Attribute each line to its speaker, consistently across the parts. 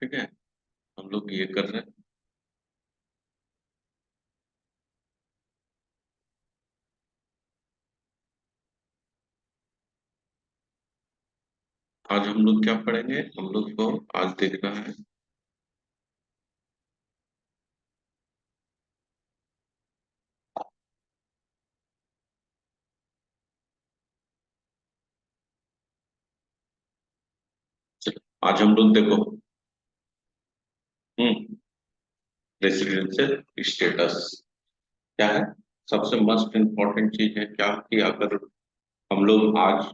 Speaker 1: ठीक है। हम लोग ये कर रहे हैं। आज हम लोग क्या पढ़ेंगे? हम लोग को आज देखना है। चलो, आज हम लोग देखो। रेसिडेंशियल स्टेटस क्या है? सबसे मस्ट इम्पोर्टेंट चीज है क्या कि अगर हम लोग आज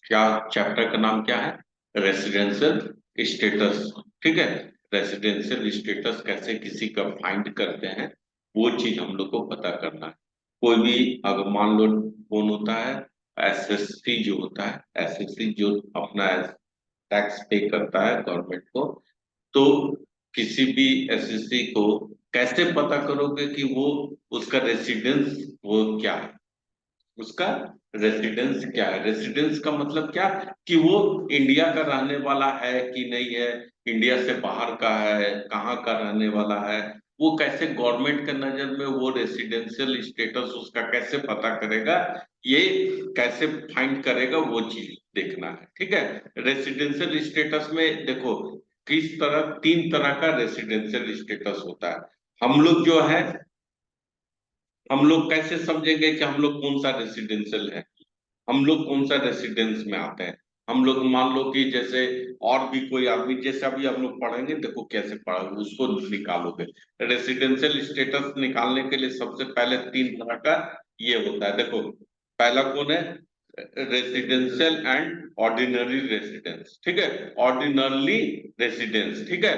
Speaker 1: क्या चैप्टर का नाम क्या है? Residential status. ठीक है। रेसिडेंशियल स्टेटस कैसे किसी का फाइंड करते हैं, वो चीज हम लोग को पता करना है। कोई भी अगर मान लो कौन होता है, एसएससी जो होता है, एसएससी जो अपना टैक्स पे करता है गवर्नमेंट को, तो किसी भी एसएससी को कैसे पता करोगे कि वो उसका रेसिडेंस वो क्या है? उसका रेसिडेंस क्या है? रेसिडेंस का मतलब क्या कि वो इंडिया का रहने वाला है कि नहीं है, इंडिया से बाहर का है, कहाँ का रहने वाला है, वो कैसे गवर्नमेंट के नजर में वो रेसिडेंशियल स्टेटस उसका कैसे पता करेगा, ये कैसे फाइंड करेगा, वो चीज देखना है। ठीक है। रेसिडेंशियल स्टेटस में देखो किस तरह, तीन तरह का रेसिडेंशियल स्टेटस होता है। हम लोग जो है, हम लोग कैसे समझेंगे कि हम लोग कौन सा रेसिडेंशियल है, हम लोग कौन सा रेसिडेंस में आते हैं? हम लोग मान लो कि जैसे और भी कोई आदमी, जैसे अभी हम लोग पढ़ेंगे, देखो कैसे पढ़ोगे उसको निकालोगे। रेसिडेंशियल स्टेटस निकालने के लिए सबसे पहले तीन तरह का ये होता है। देखो पहला कौन है? Residential and ordinary residence. ठीक है। Ordinarily residence. ठीक है।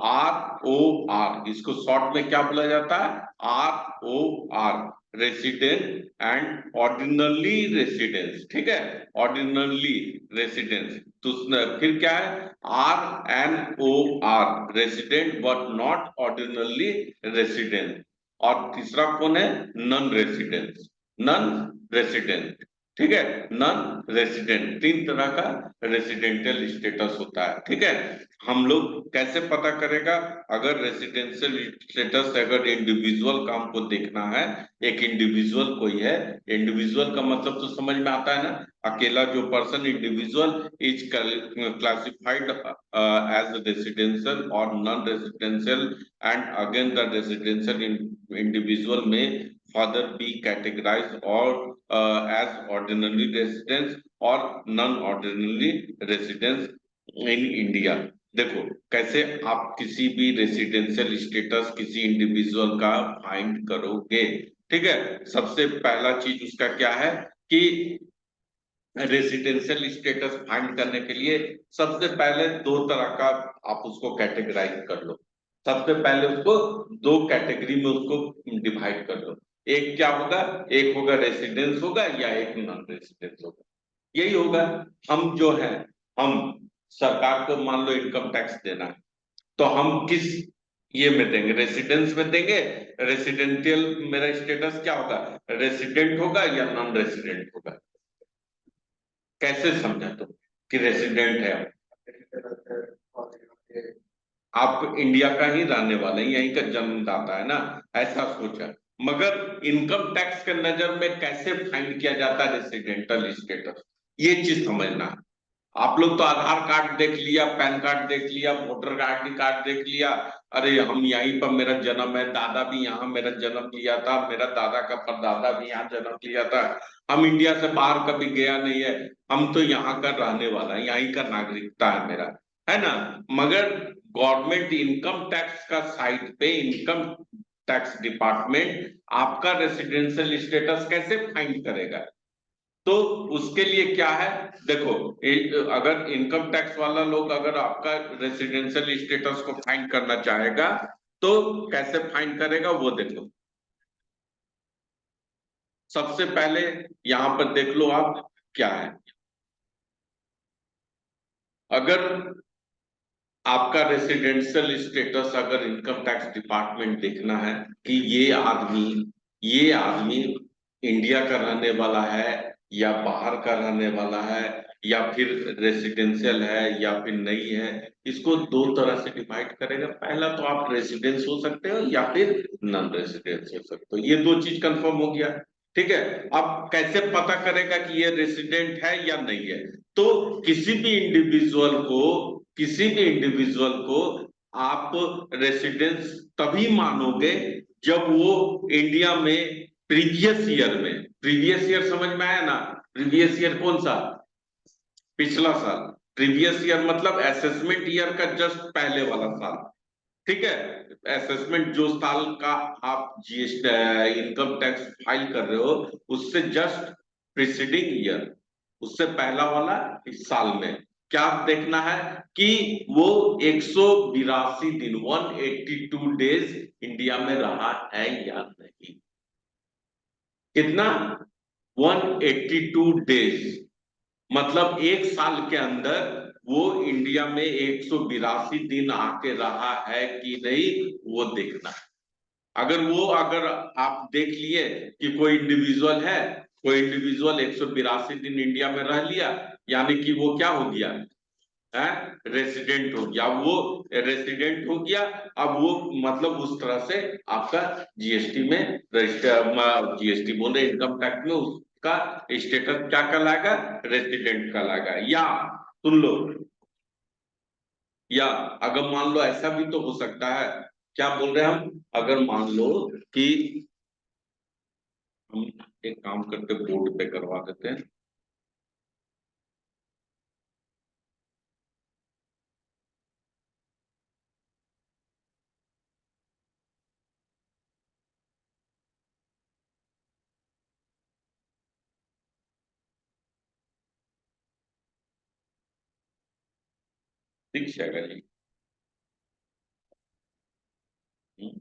Speaker 1: ROR, इसको शॉर्ट में क्या बोला जाता है? ROR, resident and ordinarily residence. ठीक है। Ordinarily residence. तो फिर क्या है? RNOR, resident but not ordinarily resident. और तीसरा कौन है? Non residence. Non resident. ठीक है। नॉन रेसिडेंट, तीन तरह का रेसिडेंशियल स्टेटस होता है। ठीक है। हम लोग कैसे पता करेगा? अगर रेसिडेंशियल स्टेटस अगर इंडिविजुअल का हमको देखना है, एक इंडिविजुअल कोई है, इंडिविजुअल का मतलब तो समझ में आता है ना, अकेला जो person, individual is classified as residential or non residential, and again the residential individual में further be categorized or as ordinary residents or non-ordinary residents in India। देखो कैसे आप किसी भी रेसिडेंशियल स्टेटस किसी इंडिविजुअल का फाइंड करोगे। ठीक है। सबसे पहला चीज उसका क्या है कि रेसिडेंशियल स्टेटस फाइंड करने के लिए सबसे पहले दो तरह का आप उसको कैटेगराइज कर लो। सबसे पहले उसको दो कैटेगरी में उसको डिवाइड कर दो। एक क्या होगा? एक होगा रेसिडेंस होगा या एक नॉन रेसिडेंस होगा। यही होगा। हम जो है, हम सरकार को मान लो इनकम टैक्स देना है, तो हम किस ये में देंगे? रेसिडेंस में देंगे। रेसिडेंशियल मेरा स्टेटस क्या होगा? रेसिडेंट होगा या नॉन रेसिडेंट होगा? कैसे समझा तुम कि रेसिडेंट है? आप इंडिया का ही रहने वाले हैं, यहीं का जन्मदाता है ना, ऐसा सोचा। मगर इनकम टैक्स के नजर में कैसे फाइंड किया जाता है रेसिडेंटल स्टेटस, ये चीज समझना है। आप लोग तो आधार कार्ड देख लिया, पैन कार्ड देख लिया, वोटर कार्ड कार्ड देख लिया, अरे हम यहीं पर मेरा जन्म है, दादा भी यहाँ मेरा जन्म लिया था, मेरा दादा का परदादा भी यहाँ जन्म लिया था, हम इंडिया से बाहर कभी गया नहीं है, हम तो यहाँ का रहने वाला है, यहीं का नागरिकता है मेरा, है ना। मगर गवर्नमेंट इनकम टैक्स का साइट पे, इनकम टैक्स डिपार्टमेंट आपका रेसिडेंशियल स्टेटस कैसे फाइंड करेगा? तो उसके लिए क्या है? देखो अगर इनकम टैक्स वाला लोग अगर आपका रेसिडेंशियल स्टेटस को फाइंड करना चाहेगा, तो कैसे फाइंड करेगा वो देखो। सबसे पहले यहां पर देख लो आप क्या है। अगर आपका रेसिडेंशियल स्टेटस अगर इनकम टैक्स डिपार्टमेंट देखना है कि ये आदमी इंडिया का रहने वाला है या बाहर का रहने वाला है, या फिर रेसिडेंशियल है या फिर नहीं है, इसको दो तरह से डिवाइड करेगा। पहला तो आप रेसिडेंस हो सकते हो या फिर नॉन रेसिडेंस हो सकते हो, ये दो चीज कंफर्म हो गया। ठीक है, अब कैसे पता करेगा कि ये रेसिडेंट है या नहीं है? तो किसी भी इंडिविजुअल को आप रेसिडेंस तभी मानोगे जब वो इंडिया में प्रीवियस ईयर समझ में आया ना? प्रीवियस ईयर कौन सा? पिछला साल। प्रीवियस ईयर मतलब असेसमेंट ईयर का जस्ट पहले वाला साल। ठीक है, असेसमेंट जो साल का आप जीएसटी इनकम टैक्स फाइल कर रहे हो उससे जस्ट प्रीसीडिंग ईयर, उससे पहला वाला इस साल में क्या देखना है कि वो 182 दिन 182 डेज इंडिया में रहा है या नहीं। कितना? 182 डेज, मतलब एक साल के अंदर वो इंडिया में 182 दिन आके रहा है कि नहीं, वो देखना है। अगर आप देख लिए कि कोई इंडिविजुअल 182 दिन इंडिया में रह लिया, यानी कि वो क्या हो गया है? रेसिडेंट हो गया। वो रेसिडेंट हो गया, अब वो मतलब उस तरह से आपका जीएसटी में रजिस्टर, जीएसटी बोले इनकम टैक्स में उसका स्टेटस क्या कहलाएगा? रेसिडेंट कहलाएगा। या सुन लो, या अगर मान लो ऐसा भी तो हो सकता है, क्या बोल रहे हैं हम, अगर मान लो कि हम एक काम करते बोर्ड पे करवा देते हैं। ठीक है जी। हम्म,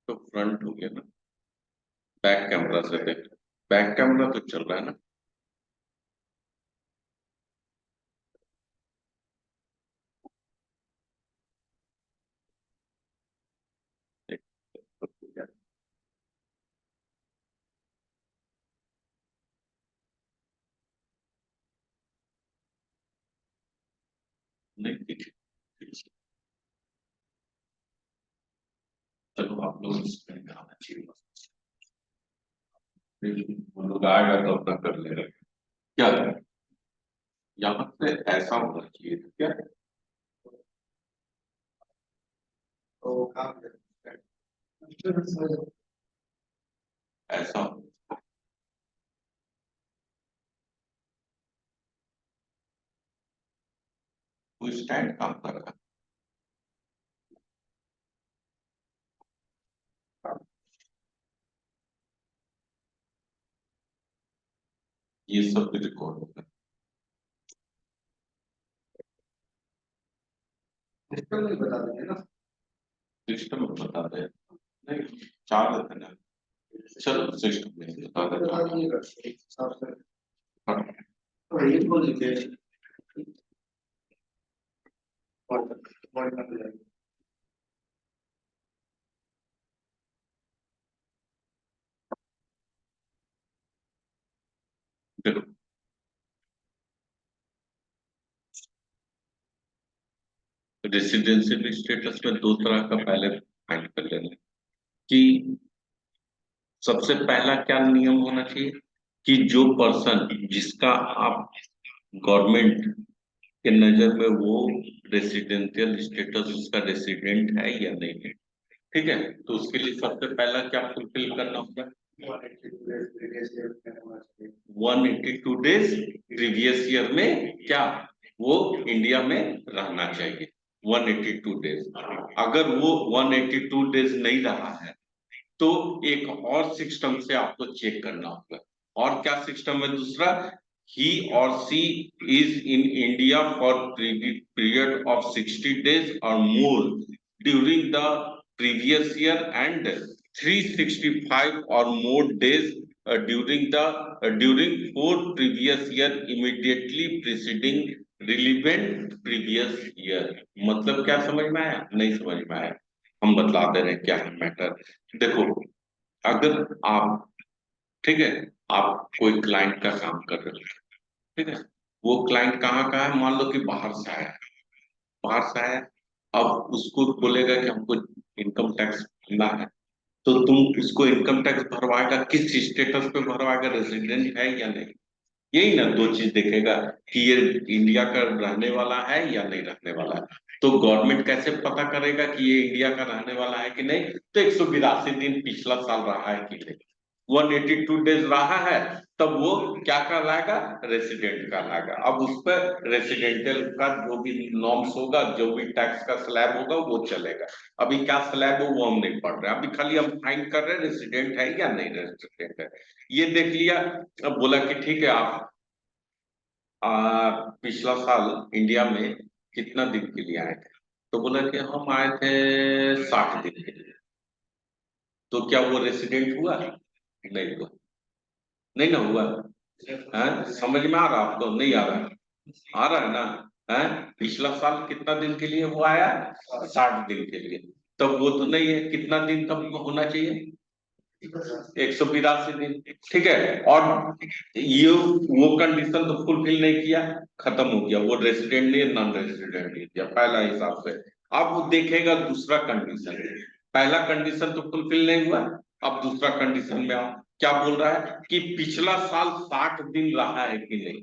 Speaker 1: तो फ्रंट हो गया ना, बैक कैमरा से देख, बैक कैमरा तो चल रहा है ना। देख, तो हो गया। नहीं ठीक है, ठीक है। चलो आप लोग इसमें आना चाहिए, वो लोग आएगा तो अपना कर लेगा। क्या है? यहाँ पे ऐसा होना चाहिए क्या? तो काम ऐसा कोई स्टैंड काम कर रहा है, ये सब भी रिकॉर्ड होगा। सिस्टम में बता देंगे ना, सिस्टम में बता दे। नहीं, चार देते ना, चलो सिस्टम में बता देता हूँ। हाँ, ये बोल दीजिए। देखो, रेसिडेंशियल स्टेटस में दो तरह का पहले फाइंड कर लेना कि सबसे पहला क्या नियम होना चाहिए कि जो पर्सन जिसका आप गवर्नमेंट के नजर में वो रेसिडेंशियल स्टेटस उसका रेसिडेंट है या नहीं है। ठीक है, तो उसके लिए सबसे पहला क्या फुलफिल करना होगा? 182 डेज प्रीवियस ईयर में क्या वो इंडिया में रहना चाहिए। 182 डेज, अगर वो 182 डेज नहीं रहा है तो एक और सिस्टम से आपको चेक करना होगा। और क्या सिस्टम है दूसरा? He or she is in India for period of 60 days or more during the previous year and 365 or more days during 4 previous year immediately preceding relevant previous year। मतलब क्या समझ में आया? नहीं समझ में आया? हम बतला दे रहे हैं क्या है मैटर। देखो, अगर आप, ठीक है, आप कोई क्लाइंट का काम कर रहे हो, ठीक है, वो क्लाइंट कहाँ का है, मान लो कि बाहर से आया, बाहर से आया, अब उसको बोलेगा कि हमको इनकम टैक्स भरना है, तो तुम उसको इनकम टैक्स भरवाएगा, किस स्टेटस पे भरवाएगा, रेजिडेंट है या नहीं। यही ना दो चीज देखेगा कि ये इंडिया का रहने वाला है या नहीं रहने वाला है। तो गवर्नमेंट कैसे पता करेगा कि ये इंडिया का रहने वाला है कि नहीं, तो 182 दिन पिछला साल रहा है कि नहीं, 182 डेज रहा है, तब वो क्या कहलाएगा, रेसिडेंट कहलाएगा। अब उस पर रेसिडेंशियल का जो भी नॉर्म्स होगा, जो भी टैक्स का स्लैब होगा वो चलेगा। अभी क्या स्लैब हो वो हम नहीं पढ़ रहे हैं, अभी खाली हम फाइंड कर रहे हैं रेसिडेंट है या नहीं रेसिडेंट है। ये देख लिया। अब बोला कि ठीक है, आप पिछला साल इंडिया में कितना दिन के लिए आए थे, तो बोला कि हम आए थे 60 दिन के लिए। तो क्या वो रेसिडेंट हुआ, नहीं हुआ, नहीं ना हुआ। समझ में आ रहा आपको, नहीं आ रहा, आ रहा है ना। है, पिछला साल कितना दिन के लिए वो आया, 60 दिन के लिए। तब वो तो नहीं है, कितना दिन तब होना चाहिए, 182 दिन। ठीक है, और ये वो कंडीशन तो फुलफिल नहीं किया, खत्म हो गया, वो रेसिडेंट नहीं, नॉन रेसिडेंट नहीं किया पहला हिसाब से। अब वो देखेगा दूसरा कंडीशन, पहला कंडीशन तो फुलफिल नहीं हुआ, अब दूसरा कंडीशन में आओ, क्या बोल रहा है कि पिछला साल 60 दिन रहा है कि नहीं,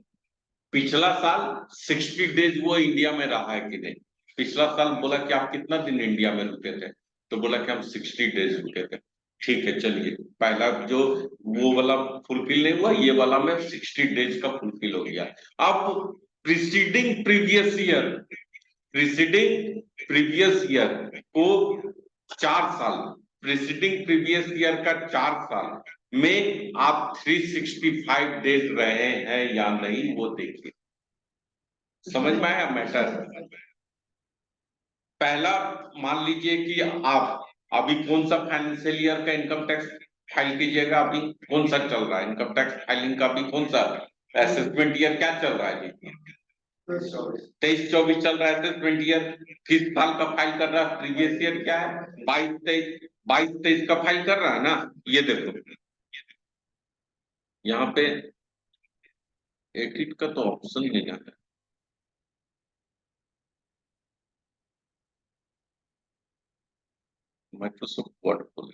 Speaker 1: पिछला साल 60 डेज वो इंडिया में रहा है कि नहीं। पिछला साल बोला कि आप कितना दिन इंडिया में रुके थे, तो बोला कि हम 60 डेज रुके थे। ठीक है, चलिए, पहला जो वो वाला फुलफिल नहीं हुआ, ये वाला में 60 डेज का फुलफिल हो गया। अब preceding previous year, preceding previous year को 4 साल, प्रीसीडिंग प्रीवियस ईयर का 4 साल में आप 365 डेज रहे हैं या नहीं, वो देखिए। समझ में आया मैटर। पहला, मान लीजिए कि आप अभी कौन सा फाइनेंशियल ईयर का इनकम टैक्स फाइल कीजिएगा, अभी कौन सा चल रहा है इनकम टैक्स फाइलिंग का, अभी कौन सा असेसमेंट ईयर क्या चल रहा है जी, 23-24 चल रहा है असेसमेंट ईयर। किस साल का फाइल कर रहा है, प्रीवियस ईयर क्या है, 22-23 का फाइल कर रहा है ना। ये देखो, यहाँ पे एडिट का तो ऑप्शन नहीं है, माइक्रोसॉफ्ट वर्ड खोल,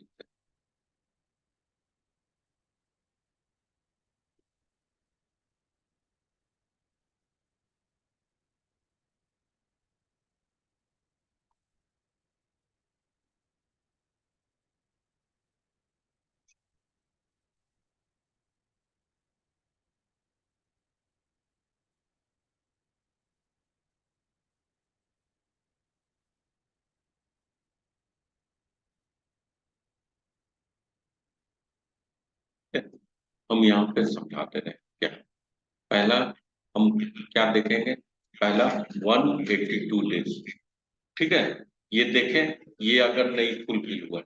Speaker 1: हम यहाँ पे समझाते रहे क्या। पहला, हम क्या देखेंगे, पहला 182 डेज, ठीक है, ये देखें, ये अगर नहीं फुलफिल हुआ,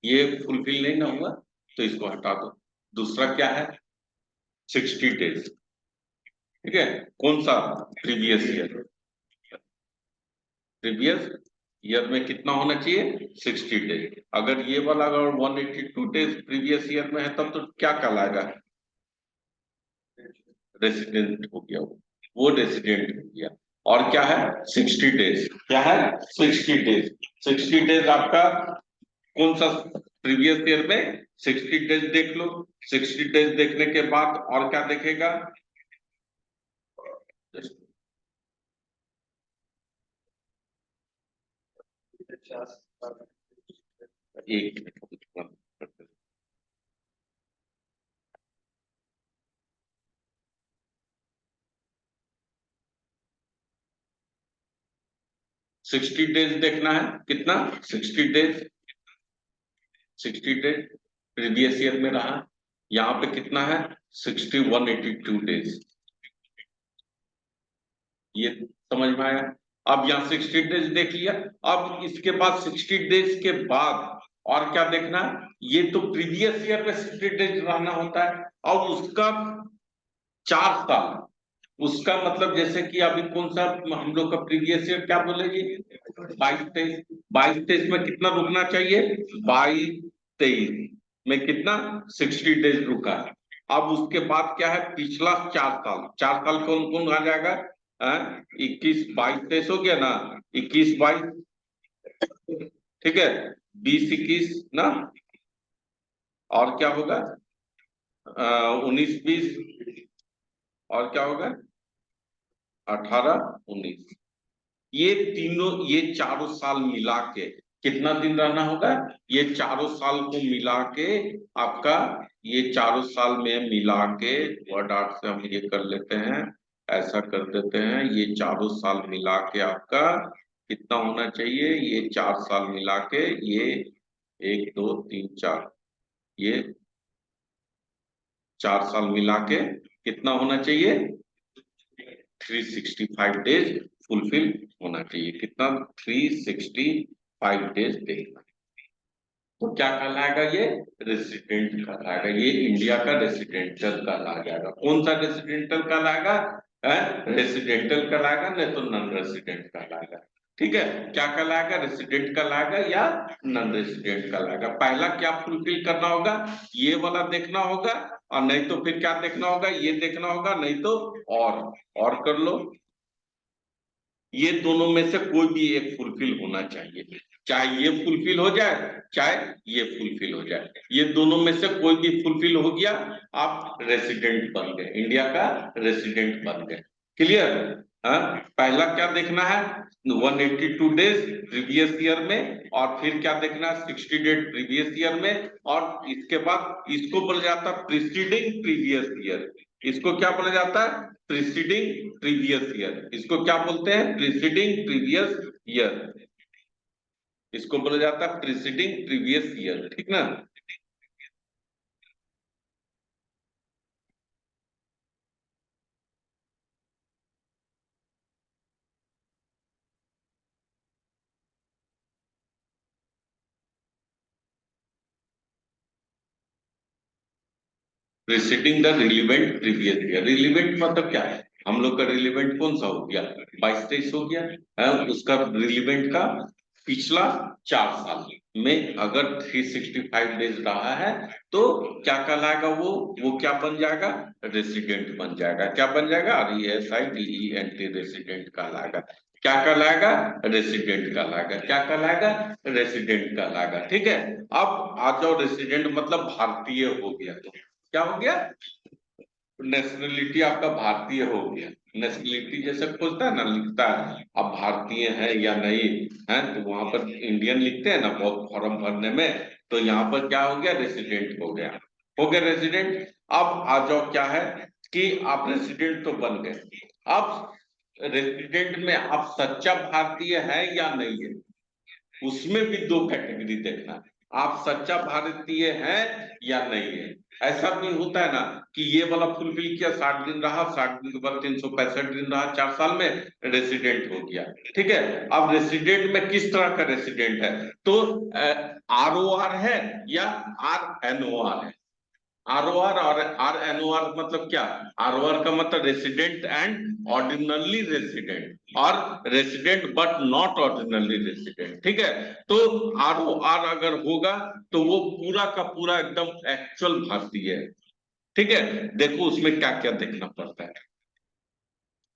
Speaker 1: ये फुलफिल नहीं ना हुआ, तो इसको हटा दो। दूसरा क्या है, 60 डेज, ठीक है, कौन सा, प्रीवियस ईयर, प्रीवियस ईयर में कितना होना चाहिए, 60 डेज। अगर ये वाला अगर 182 डेज प्रीवियस ईयर में है, तब तो क्या कहलाएगा, रेसिडेंट हो गया वो रेसिडेंट हो गया। और क्या है, 60 डेज, क्या है, 60 डेज, 60 डेज आपका कौन सा, प्रीवियस ईयर में 60 डेज देख लो। 60 डेज देखने के बाद और क्या देखेगा, एक मिनट, 60 डेज देखना है, कितना, 60 डेज, 60 डेज प्रीवियस ईयर में रहा, यहाँ पे कितना है, 182 डेज। ये समझ में आया। अब यहाँ 60 डेज देख लिया, अब इसके बाद 60 डेज के बाद और क्या देखना है, ये तो प्रीवियस ईयर में 60 डेज रहना होता है, और उसका 4 साल, उसका मतलब जैसे कि अभी कौन सा हम लोग का प्रीवियस ईयर क्या बोलेगी, 22-23 में कितना रुकना चाहिए? 22-23 में कितना 60 डेज रुका है। अब उसके बाद क्या है, पिछला 4 साल, 4 साल कौन कौन आ जाएगा? 21-22-23 हो गया ना, 21-22, ठीक है, 20-21 ना, और क्या होगा? 19-20, और क्या होगा? 18-19। ये तीनों, ये चारों साल मिला के कितना दिन रहना होगा? ये चारों साल को मिला के आपका, ये चारों साल में मिला के वर्ड आर्ट से हम ये कर लेते हैं, ऐसा कर देते हैं, ये चारों साल मिला के आपका कितना होना चाहिए? ये 4 साल मिला के ये 1 2 3 4, ये 4 साल मिला के कितना होना चाहिए? 365 डेज फुलफिल होना चाहिए। कितना? 365 डेज देगा। तो क्या कहलाएगा ये? रेसिडेंट कहलाएगा। ये इंडिया का रेसिडेंटल कहला जाएगा। कौन सा रेसिडेंटल कहलाएगा? रेसिडेंटल कहलाएगा, नहीं तो नॉन रेसिडेंट कहलाएगा। ठीक है, क्या कहलाएगा? रेसिडेंट कहलाएगा या नॉन रेसिडेंट कहलाएगा। पहला क्या फुलफिल करना होगा? ये वाला देखना होगा, और नहीं तो फिर क्या देखना होगा? ये देखना होगा, नहीं तो और कर लो। ये दोनों में से कोई भी एक फुलफिल होना चाहिए। चाहे ये फुलफिल हो जाए, चाहे ये फुलफिल हो जाए, ये दोनों में से कोई भी फुलफिल हो गया, आप रेसिडेंट बन गए, इंडिया का रेसिडेंट बन गए। क्लियर? हाँ, पहला क्या देखना है? 182 डेज प्रीवियस ईयर में, और फिर क्या देखना है? 60 डेज प्रीवियस ईयर में, और इसके बाद इसको बोला जाता है प्रीसीडिंग प्रीवियस ईयर। इसको क्या बोला जाता है? Preceding previous year. इसको क्या बोलते हैं? Preceding previous year. इसको बोला जाता है प्रीसीडिंग प्रीवियस ईयर, ठीक ना। Preceding the relevant previous year. Relevant मतलब क्या है? हम लोग का रिलीवेंट कौन सा हो गया? 22-23 हो गया है। उसका रिलीवेंट का पिछला 4 साल में अगर 365 डेज रहा है, तो क्या कहलाएगा? वो क्या बन जाएगा? रेसिडेंट बन जाएगा। क्या बन जाएगा? RESIDENT, रेसिडेंट कहलाएगा। क्या कहलाएगा? रेसिडेंट कहलाएगा। क्या कहलाएगा? रेसिडेंट कहलाएगा। ठीक है, अब आ जाओ, रेसिडेंट मतलब भारतीय हो गया। तो क्या हो गया? नेशनलिटी आपका भारतीय हो गया। नेशनलिटी जैसे खोजता है ना, लिखता है अब भारतीय है या नहीं है, तो वहां पर इंडियन लिखते हैं ना बहुत फॉर्म भरने में, तो यहाँ पर क्या हो गया? रेसिडेंट हो गया। हो गया रेसिडेंट। अब आ जाओ, क्या है कि आप रेसिडेंट तो बन गए। अब रेसिडेंट में आप सच्चा भारतीय है या नहीं है, उसमें भी दो कैटेगरी देखना है। आप सच्चा भारतीय हैं या नहीं है। ऐसा भी होता है ना कि ये वाला फुलफिल किया, 60 दिन रहा, 60 दिन के बाद 365 दिन रहा, 4 साल में रेसिडेंट हो गया। ठीक है, अब रेसिडेंट में किस तरह का रेसिडेंट है? तो ROR है या RNOR है। ROR और RNOR मतलब क्या? ROR का मतलब रेसिडेंट एंड ऑर्डिनरली रेसिडेंट, और resident but not ordinarily resident. ठीक है, तो ROR अगर होगा तो वो पूरा का पूरा एकदम एक्चुअल भारतीय है। ठीक है, देखो उसमें क्या क्या देखना पड़ता है,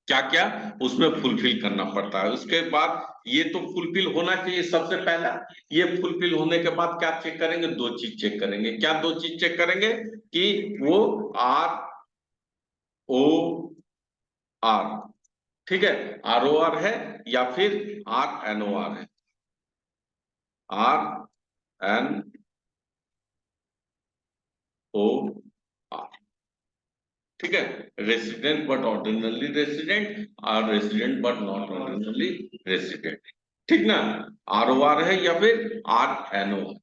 Speaker 1: क्या क्या उसमें फुलफिल करना पड़ता है। उसके बाद ये तो फुलफिल होना चाहिए सबसे पहला। ये फुलफिल होने के बाद क्या चेक करेंगे? दो चीज चेक करेंगे। क्या दो चीज चेक करेंगे? कि वो ROR, ठीक है, ROR है या फिर RNOR है। RNOR, ठीक है, रेसिडेंट बट ऑर्डिनरली रेसिडेंट और resident but not ordinarily resident. ठीक ना, ROR है या फिर RNOR,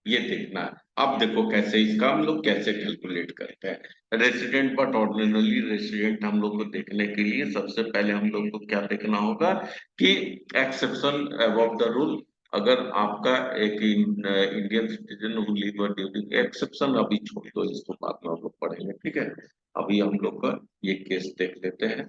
Speaker 1: ये देखना है। अब देखो कैसे इसका हम लोग कैसे कैलकुलेट करते हैं। रेसिडेंट बट ऑर्डिनरली रेसिडेंट हम लोग को देखने के लिए सबसे पहले हम लोग को क्या देखना होगा कि एक्सेप्शन अबव द रूल। अगर आपका एक Indian citizen who live during, exception अभी छोड़ दो, इसको बाद में हम लोग पढ़ेंगे। ठीक है, अभी हम लोग का ये केस देख लेते हैं।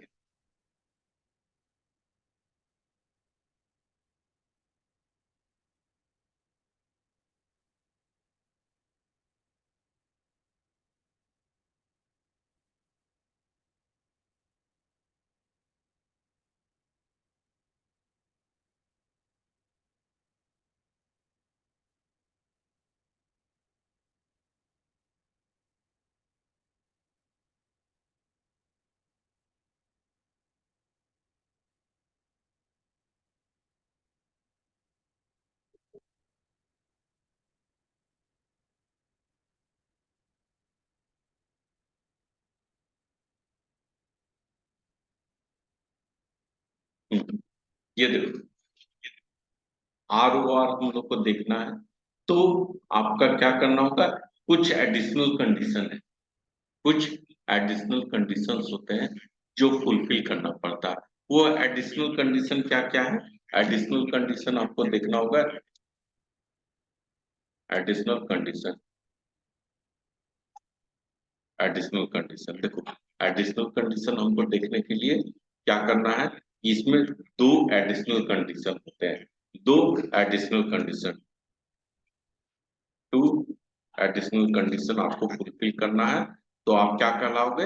Speaker 1: ये देखो आर ओ आर हम लोग को देखना है, तो आपका क्या करना होगा, कुछ एडिशनल कंडीशन है, कुछ एडिशनल कंडीशंस होते हैं जो फुलफिल करना पड़ता है। वो एडिशनल कंडीशन क्या क्या है? एडिशनल कंडीशन आपको देखना होगा। एडिशनल कंडीशन, एडिशनल कंडीशन देखो, एडिशनल कंडीशन हमको देखने के लिए क्या करना है, इसमें दो एडिशनल कंडीशन होते हैं, दो additional condition, two additional condition आपको फुलफिल करना है। तो आप क्या कहलाओगे,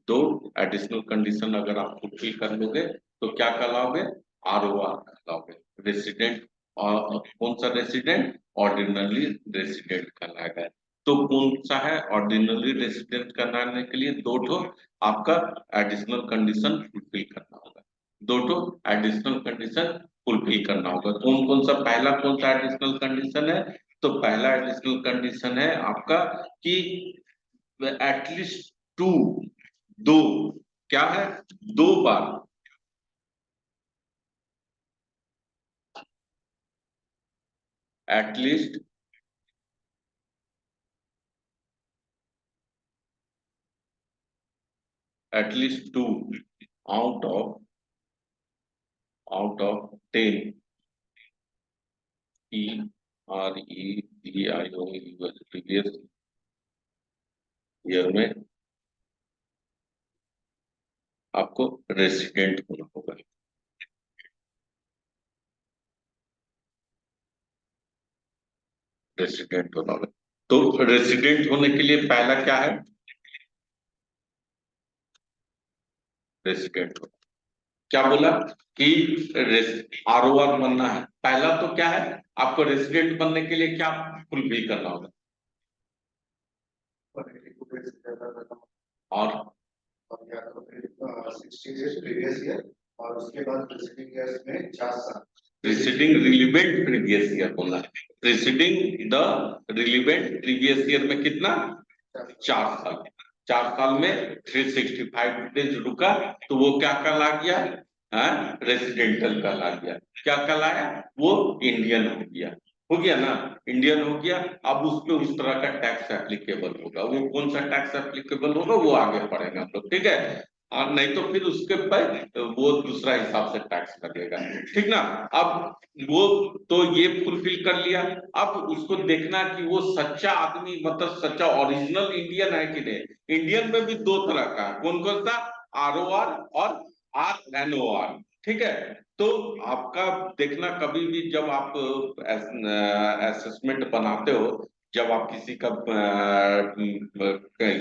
Speaker 1: दो एडिशनल कंडीशन अगर आप फुलफिल कर लोगे तो क्या कहलाओगे, आर ओ आर कहलाओगे, रेसिडेंट। और कौन सा रेसिडेंट, ऑर्डिनरी रेसिडेंट कहलाएगा। तो कौन सा है ऑर्डिनरी रेसिडेंट कहलाने के लिए दो ठो आपका एडिशनल कंडीशन फुलफिल करना होगा, दो ठो एडिशनल कंडीशन फुलफिल करना होगा। कौन कौन सा, पहला कौन सा एडिशनल कंडीशन है, तो पहला एडिशनल कंडीशन है आपका कि एटलीस्ट टू, दो, क्या है, दो बार, at least at least two out of 10 ई आर ई डी आई ओ प्रीवियस ईयर में आपको रेसिडेंट होना होगा, रेसिडेंट होना होगा। तो रेसिडेंट होने के लिए पहला क्या है, रेसिडेंट, क्या बोला कि आर ओ आर बनना है, पहला तो क्या है, आपको रेसिडेंट बनने के लिए क्या फुलफिल करना होगा, और 60 डेज प्रीवियस ईयर, और उसके बाद प्रीसीडिंग ईयर्स में 4 साल, प्रीसीडिंग रिलीवेंट प्रीवियस ईयर बोला है, preceding the relevant previous year में कितना, 4 साल, 4 साल में 365 डेज रुका, तो वो क्या कहला गया, रेसिडेंटल कहला गया, क्या कहलाया, वो इंडियन हो गया ना, इंडियन हो गया। अब उस पे उस तरह का टैक्स एप्लीकेबल होगा, वो कौन सा टैक्स एप्लीकेबल होगा वो आगे पढ़ेंगे हम लोग, ठीक है। और नहीं तो फिर उसके पर वो दूसरा हिसाब से टैक्स लगेगा, ठीक ना। अब वो तो ये फुलफिल कर लिया, अब उसको देखना कि वो सच्चा आदमी, मतलब सच्चा ओरिजिनल इंडियन है कि नहीं। इंडियन में भी दो तरह का, कौन कौन सा, आर ओ आर और आर एन ओ आर, ठीक है। तो आपका देखना कभी भी जब आप असेसमेंट बनाते हो, जब आप किसी का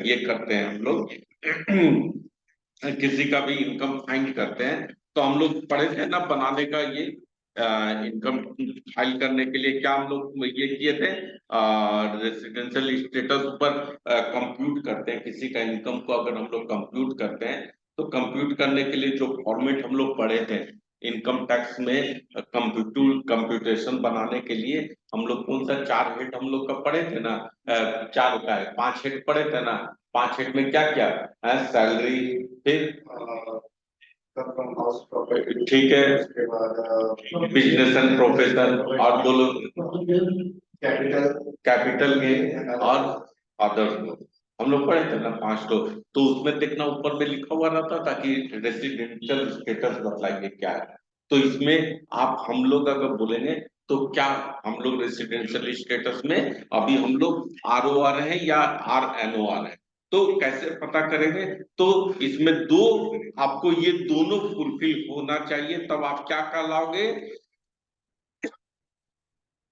Speaker 1: ये करते हैं हम लोग किसी का भी इनकम फाइंड करते हैं, तो हम लोग पढ़े थे ना बनाने का ये इनकम फाइल करने के लिए क्या हम लोग ये किए थे, रेसिडेंशियल स्टेटस पर कंप्यूट करते हैं किसी का इनकम को, अगर हम लोग कंप्यूट करते हैं तो कंप्यूट करने के लिए जो फॉर्मेट हम लोग पढ़े थे इनकम टैक्स में, कंप्यूटेशन बनाने के लिए हम लोग कौन सा चार हेड हम लोग का पढ़े थे ना, चार का है, 5 हेड पढ़े थे ना, 5 हेड में क्या क्या है, सैलरी, फिर ठीक है, उसके बाद बिजनेस एंड प्रोफेशन, और बोलो कैपिटल, कैपिटल गेन और अदर, हम लोग पढ़े थे ना 5 तो उसमें देखना ऊपर में लिखा हुआ रहता था कि रेसिडेंशियल स्टेटस बतलाइए क्या है। तो इसमें आप हम लोग अगर बोलेंगे तो क्या, हम लोग रेसिडेंशियल स्टेटस में अभी हम लोग आर ओ आर है या आर एन ओ आर है, तो कैसे पता करेंगे, तो इसमें दो, आपको ये दोनों फुलफिल होना चाहिए, तब आप क्या कहलाओगे,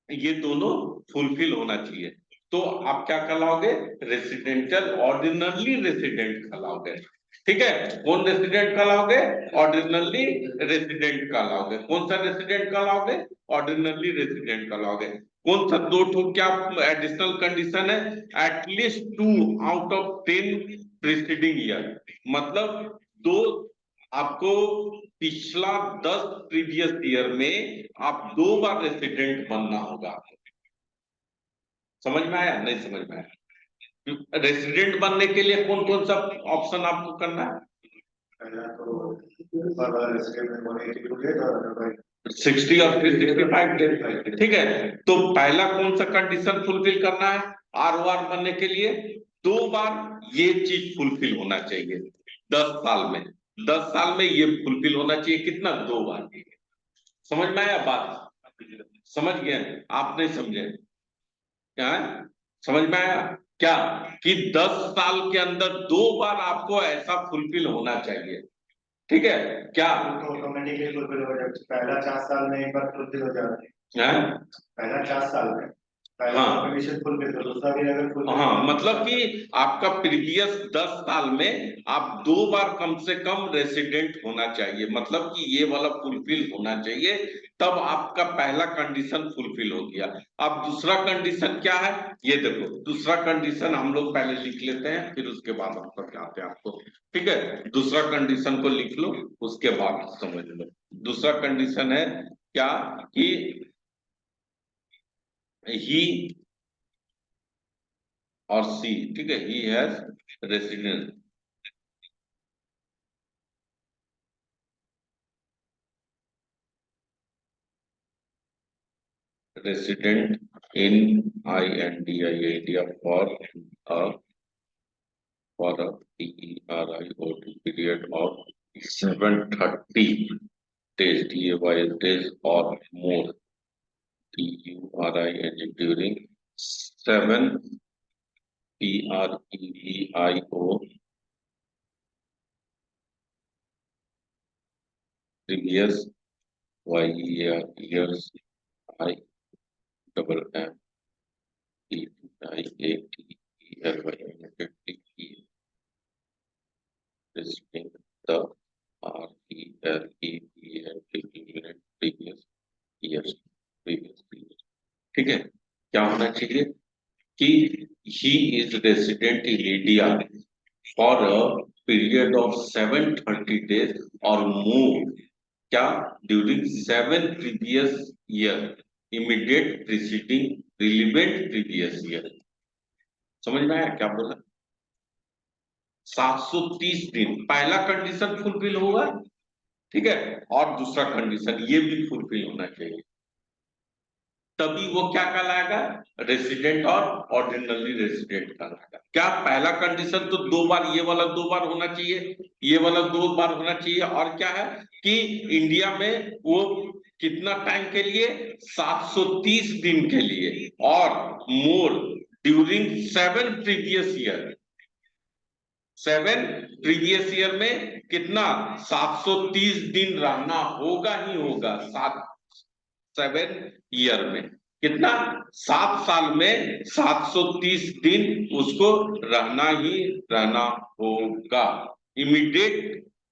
Speaker 1: ये दोनों फुलफिल होना चाहिए, तो आप क्या कहलाओगे, रेसिडेंशियल ऑर्डिनरली रेसिडेंट कहलाओगे, ठीक है। कौन रेसिडेंट कहलाओगे, ऑर्डिनरली रेसिडेंट कहलाओगे, कौन सा रेसिडेंट कहलाओगे, ऑर्डिनरली रेसिडेंट कहलाओगे। कौन सा दो ठो क्या एडिशनल कंडीशन है, at least 2 out of 10 preceding year, मतलब दो, आपको पिछला 10 प्रीवियस ईयर में आप 2 बार रेसिडेंट बनना होगा, समझ में आया, नहीं समझ में आया। रेसिडेंट बनने के लिए कौन कौन सा ऑप्शन आपको करना है, पहला तो 60 और फिर 65 डेज, ठीक है। तो पहला कौन सा कंडीशन फुलफिल करना है ROR बनने के लिए? 2 बार ये चीज फुलफिल होना चाहिए 10 साल में। 10 साल में ये फुलफिल होना चाहिए कितना? 2 बार। समझ में आया बात? समझ गए? आप नहीं समझे क्या है? समझ में आया क्या? कि 10 साल के अंदर 2 बार आपको ऐसा फुलफिल होना चाहिए, ठीक है क्या?
Speaker 2: ऑटोमेटिकली फुलफिल हो जाए, पहला 4 साल में एक बार फुलफिल हो जाए।
Speaker 1: है?
Speaker 2: पहला 4 साल में पहला
Speaker 1: हाँ
Speaker 2: कंडीशन फुलफिल, तो दूसरा भी अगर फुलफिल,
Speaker 1: हाँ, मतलब कि आपका प्रीवियस 10 साल में आप 2 बार कम से कम रेसिडेंट होना चाहिए, मतलब कि ये वाला फुलफिल होना चाहिए, तब आपका पहला कंडीशन फुलफिल हो गया। अब दूसरा कंडीशन क्या है ये देखो। दूसरा कंडीशन हम लोग पहले लिख लेते हैं, फिर उसके बाद हम समझाते हैं आपको, ठीक है। दूसरा कंडीशन को लिख लो, उसके बाद समझ लो। दूसरा कंडीशन है क्या कि ही और सी, ठीक है, he has residence resident in India for a PERIOD period of 730 days, days or more. TURI during 7 PREVIO previous years I double M PIATERY visiting the RELEVANT previous years, ठीक है। क्या होना चाहिए कि he is resident in India for a period of 730 days or more, क्या? During 7 previous year immediate preceding relevant previous year। समझ में आया क्या बोला? 730 दिन पहला कंडीशन फुलफिल होगा, ठीक है, और दूसरा कंडीशन ये भी फुलफिल होना चाहिए, तभी वो क्या कहलाएगा? रेसिडेंट और ऑर्डिनरी रेसिडेंट कहलाएगा। क्या? पहला कंडीशन तो 2 बार, ये वाला 2 बार होना चाहिए, ये वाला 2 बार होना चाहिए, और क्या है कि इंडिया में वो कितना टाइम के लिए? 730 दिन के लिए, और more during 7 previous year. 7 previous year में कितना? 730 दिन रहना होगा ही होगा। 7 ईयर में कितना? 7 साल में 730 दिन उसको रहना ही रहना होगा, immediate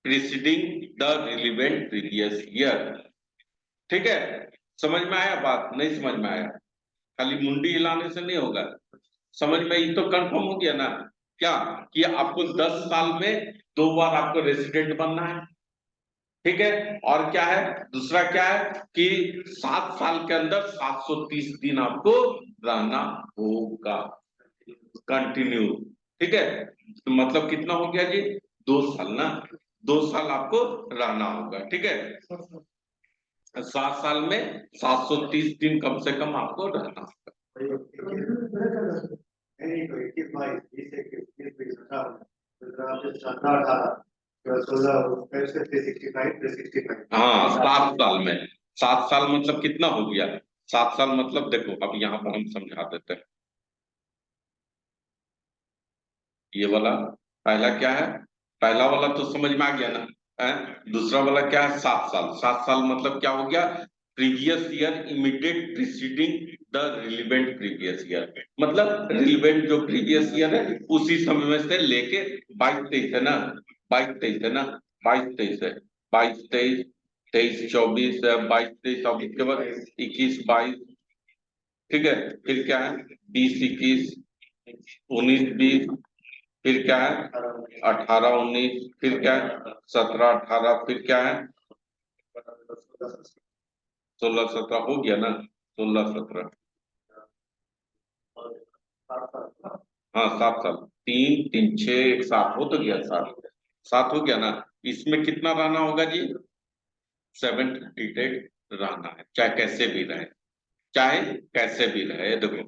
Speaker 1: preceding the relevant previous year, ठीक है। समझ में आया बात? नहीं समझ में आया? खाली मुंडी हिलाने से नहीं होगा, समझ में ये तो कंफर्म हो गया ना? क्या कि आपको 10 साल में 2 बार आपको रेसिडेंट बनना है, ठीक है। और क्या है दूसरा? क्या है कि 7 साल के अंदर 730 दिन आपको रहना होगा कंटिन्यू, ठीक है। तो मतलब कितना हो गया जी? 2 साल ना, 2 साल आपको रहना होगा, ठीक है। 7 साल में 730 दिन कम से कम आपको रहना होगा।
Speaker 2: नहीं तो 21, 22, 23, 17, 18, 16, 365, 365।
Speaker 1: हाँ 7 साल में। 7 साल मतलब कितना हो गया? 7 साल मतलब देखो, अब यहाँ पर हम समझा देते हैं। ये वाला पहला क्या है? पहला वाला तो समझ में आ गया ना है? दूसरा वाला क्या है? 7 साल। 7 साल मतलब क्या हो गया? Previous year immediate preceding the relevant previous year, मतलब रिलेवेंट जो प्रीवियस ईयर है उसी समय में से लेके 22-23 है ना, 22-23 है ना, 22-23 है, 22-23, 23-24 है, 22-23 के बाद 21-22, ठीक है। फिर क्या है? 20-21, 19-20, फिर क्या है? 18-19, फिर क्या है? 17-18, फिर क्या है? 16-17 हो गया ना, 16-17, हाँ 7 साल। 3-3-6-1-7 हो तो गया, 7 7 हो गया ना। इसमें कितना रहना होगा जी? 730 डेज रहना है, चाहे कैसे भी रहे, चाहे कैसे भी रहे। देखो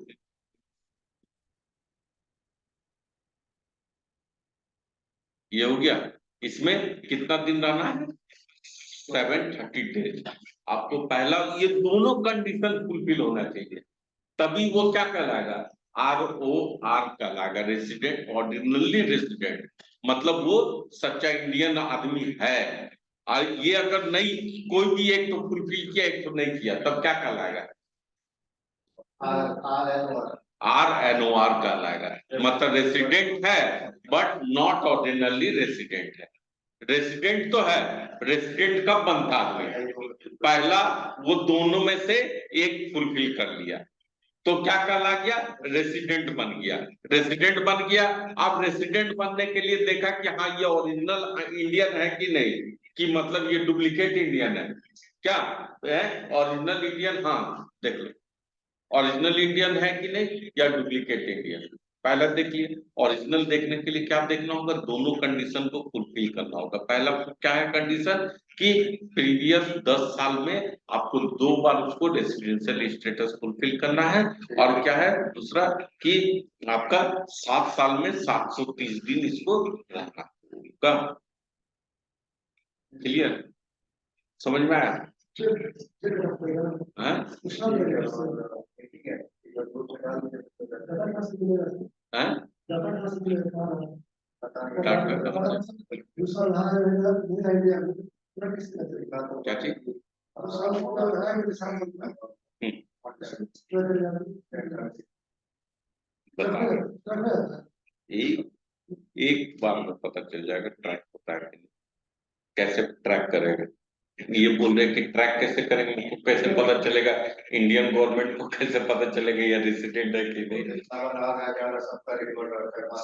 Speaker 1: ये हो गया, इसमें कितना दिन रहना है? 730 डेज। आपको पहला ये दोनों कंडीशन फुलफिल होना चाहिए, तभी वो क्या कहलाएगा? ROR कहलाएगा, रेसिडेंट, ऑर्डिनली रेसिडेंट। मतलब वो सच्चा इंडियन आदमी है। और ये अगर नहीं, कोई भी एक तो फुलफिल किया, एक तो नहीं किया, तब क्या कहलाएगा? RNOR कहलाएगा। मतलब रेसिडेंट है बट नॉट ऑर्डिनली रेसिडेंट है। रेसिडेंट तो है, रेसिडेंट कब बनता है? पहला, वो दोनों में से एक फुलफिल कर लिया तो क्या कहला गया? रेसिडेंट बन गया। रेसिडेंट बन गया। अब रेसिडेंट बनने के लिए देखा कि हाँ ये ओरिजिनल इंडियन है कि नहीं, कि मतलब ये डुप्लीकेट इंडियन है क्या? है ओरिजिनल इंडियन? हाँ, देख लो ओरिजिनल इंडियन है कि नहीं या डुप्लीकेट इंडियन। पहला देखिए, ओरिजिनल देखने के लिए क्या देखना होगा? दोनों कंडीशन को फुलफिल करना होगा। पहला क्या है कंडीशन? कि प्रीवियस 10 साल में आपको 2 बार उसको रेसिडेंशियल स्टेटस फुलफिल करना है। और क्या है दूसरा? कि आपका 7 साल में 730 दिन इसको रहना होगा। क्लियर? समझ में आया? हाँ? हाँ? क्या चीज? एक एक बार में पता चल जाएगा ट्रैक होता है कि नहीं। कैसे ट्रैक करेगा? ये बोल रहे हैं कि ट्रैक कैसे करेंगे, तो कैसे पता चलेगा? इंडियन गवर्नमेंट को कैसे पता चलेगा या रेसिडेंट है कि नहीं?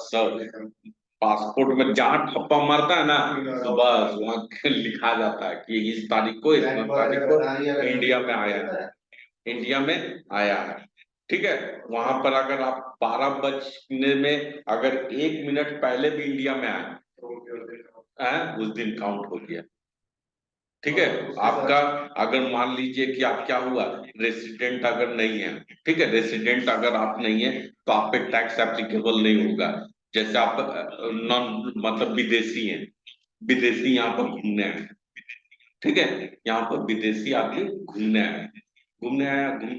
Speaker 1: सब पासपोर्ट में जहां ठप्पा मारता है ना, तो बस वहां लिखा जाता है कि इस तारीख को, इस तारीख को इंडिया में आया है, इंडिया में आया है। ठीक है, वहां पर अगर आप 12 बजने में अगर 1 मिनट पहले भी इंडिया में आए, उस दिन काउंट हो गया। ठीक है, आपका अगर मान लीजिए कि आप क्या हुआ, रेसिडेंट अगर नहीं है, ठीक है, रेसिडेंट अगर आप नहीं है तो आप पे टैक्स एप्लीकेबल नहीं होगा। जैसे आप नॉन मतलब विदेशी हैं, विदेशी यहाँ पर घूमने आए, ठीक है, यहाँ पर विदेशी आदमी घूमने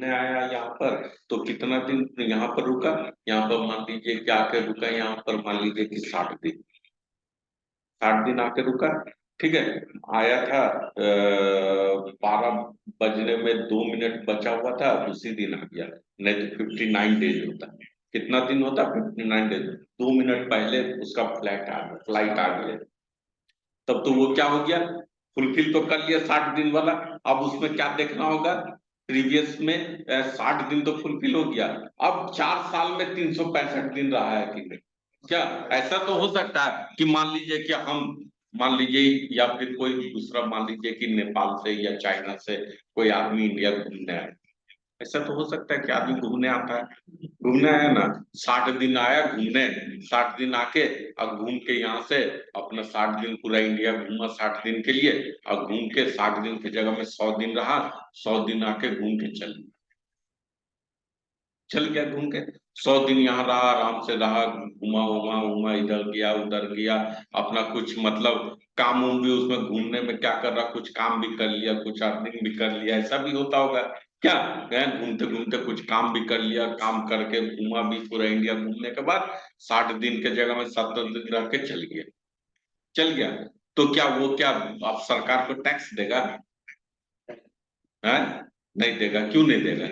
Speaker 1: आया यहाँ पर, तो कितना दिन यहाँ पर रुका? यहाँ पर मान लीजिए कि आके रुका, यहाँ पर मान लीजिए कि 60 दिन, 60 दिन आके रुका। ठीक है, आया था 12 बजने में 2 मिनट बचा हुआ था, उसी दिन आ गया। नहीं तो 59 डेज होता। कितना दिन होता? 59 डेज। 2 मिनट पहले उसका फ्लाइट आ गया, तब तो वो क्या हो गया? फुलफिल तो कर लिया 60 दिन वाला। अब उसमें क्या देखना होगा? प्रीवियस में 60 दिन तो फुलफिल हो गया, अब 4 साल में 365 दिन रहा है कि नहीं? क्या ऐसा तो हो सकता है कि मान लीजिए कि हम, मान लीजिए या फिर कोई दूसरा, मान लीजिए कि नेपाल से या चाइना से कोई आदमी इंडिया घूमने आए, ऐसा तो हो सकता है कि आदमी घूमने आता है, घूमने आया ना, 60 दिन आया घूमने, 60 दिन आके अब घूम के यहाँ से अपना 60 दिन पूरा इंडिया घूमा 60 दिन के लिए, और घूम के 60 दिन की जगह में 100 दिन रहा, 100 दिन आके घूम के चल गया घूम के। 100 दिन यहाँ रहा, आराम से रहा, घुमा उमा उमा, इधर गया उधर गया, अपना कुछ मतलब काम उम भी उसमें घूमने में क्या कर रहा, कुछ काम भी कर लिया, कुछ अर्निंग भी कर लिया, ऐसा भी होता होगा क्या? गए घूमते घूमते कुछ काम भी कर लिया, काम करके घूमा भी पूरा इंडिया, घूमने के बाद 60 दिन के जगह में 70 दिन रह के चल गया। तो क्या वो क्या आप सरकार को टैक्स देगा? है? नहीं देगा। क्यों नहीं देगा?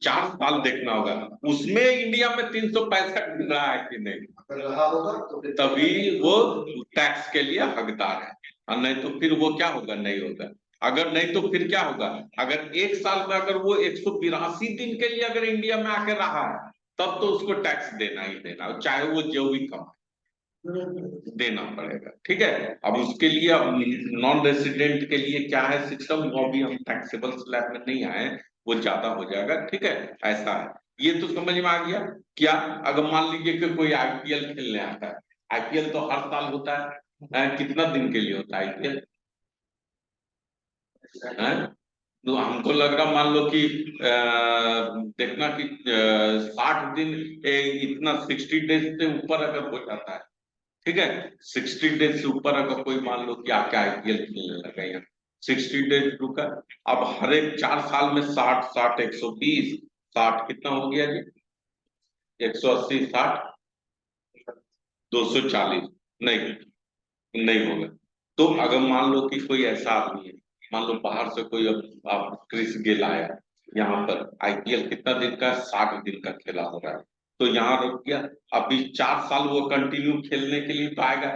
Speaker 1: 4 साल देखना होगा, उसमें इंडिया में 365 दिन रहा है कि नहीं, तभी वो टैक्स के लिए हकदार है। और नहीं तो फिर वो क्या होगा? नहीं होगा। अगर नहीं तो फिर क्या होगा? अगर 1 साल में अगर वो 182 दिन के लिए अगर इंडिया में आके रहा है, तब तो उसको टैक्स देना ही देना, चाहे वो जो भी कमाए देना पड़ेगा। ठीक है, अब उसके लिए अब नॉन रेसिडेंट के लिए क्या है सिस्टम, वो भी हम टैक्सेबल स्लैब में नहीं आए, वो ज्यादा हो जाएगा। ठीक है, ऐसा है। ये तो समझ में आ गया। क्या? अगर मान लीजिए कि कोई IPL खेलने आता है, IPL तो हर साल होता है, कितना दिन के लिए होता है IPL? हैं? तो हमको लग रहा मान लो कि देखना कि 60 दिन, इतना 60 डेज से ऊपर अगर हो जाता है, ठीक है, 60 डेज से ऊपर अगर कोई मान लो कि आके IPL खेलने लगा यहाँ, 60 डेज रुका, अब हर एक 4 साल में 60 60 120, 60 कितना हो गया जी, 180 60 240, नहीं नहीं होगा। तो अगर मान लो कि कोई ऐसा आदमी है, मान लो बाहर से कोई, अब आप क्रिस गेल आया यहाँ पर, IPL कितना दिन का, 60 दिन का खेला हो रहा है, तो यहाँ रुक गया, अभी 4 साल वो कंटिन्यू खेलने के लिए तो आएगा।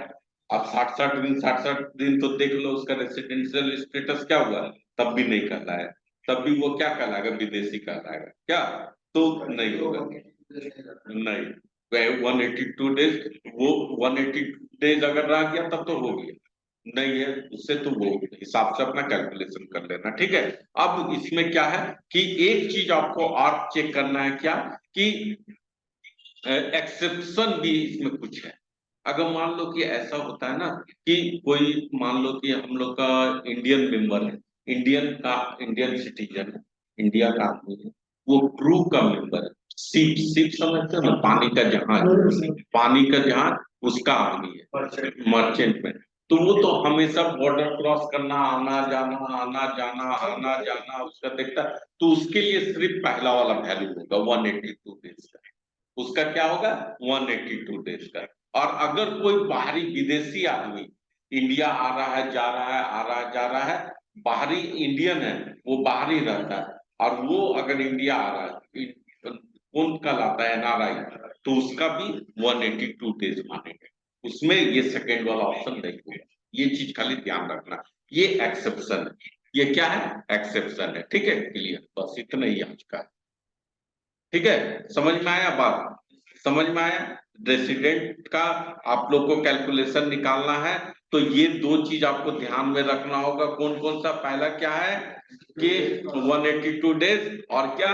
Speaker 1: अब 60 60 दिन, 60 60 दिन तो देख लो उसका रेसिडेंशियल स्टेटस क्या हुआ, तब भी नहीं कहला है, तब भी वो क्या कहलाएगा, विदेशी कहलाएगा क्या, तो नहीं होगा, नहीं, 182 डेज, वो 180 डेज अगर रह गया तब तो हो गया, नहीं है उससे तो वो हिसाब से अपना कैलकुलेशन कर लेना, ठीक है। अब इसमें क्या है कि एक चीज आपको और चेक करना है, क्या कि एक्सेप्शन भी इसमें कुछ है। अगर मान लो कि ऐसा होता है ना कि कोई, मान लो कि हम लोग का इंडियन मेंबर है, इंडियन सिटीजन है, इंडिया का आदमी है, वो क्रू का मेंबर है, शिप शिप समझते हो ना, पानी का जहाज, उसका आदमी है, मर्चेंट में, तो वो तो हमेशा बॉर्डर क्रॉस करना, आना जाना आना जाना आना जाना उसका देखता है, तो उसके लिए सिर्फ पहला वाला वैल्यू होगा 182 डेज का, उसका क्या होगा 182 डेज का। और अगर कोई बाहरी विदेशी आदमी इंडिया आ रहा है जा रहा है आ रहा है जा रहा है, बाहरी इंडियन है, वो बाहर ही रहता है, और वो अगर इंडिया आ रहा है, कौन कहलाता है, NRI, तो उसका भी 182 डेज मानेंगे, उसमें ये सेकेंड वाला ऑप्शन नहीं होगा, ये चीज खाली ध्यान रखना, ये एक्सेप्शन है, ये क्या है, एक्सेप्शन है, ठीक है, क्लियर, बस इतना ही आज का है। ठीक है, समझ में आया बात, समझ में आया। रेसिडेंट का आप लोग को कैलकुलेशन निकालना है, तो ये दो चीज आपको ध्यान में रखना होगा, कौन कौन सा, पहला क्या है कि 182 डेज, और क्या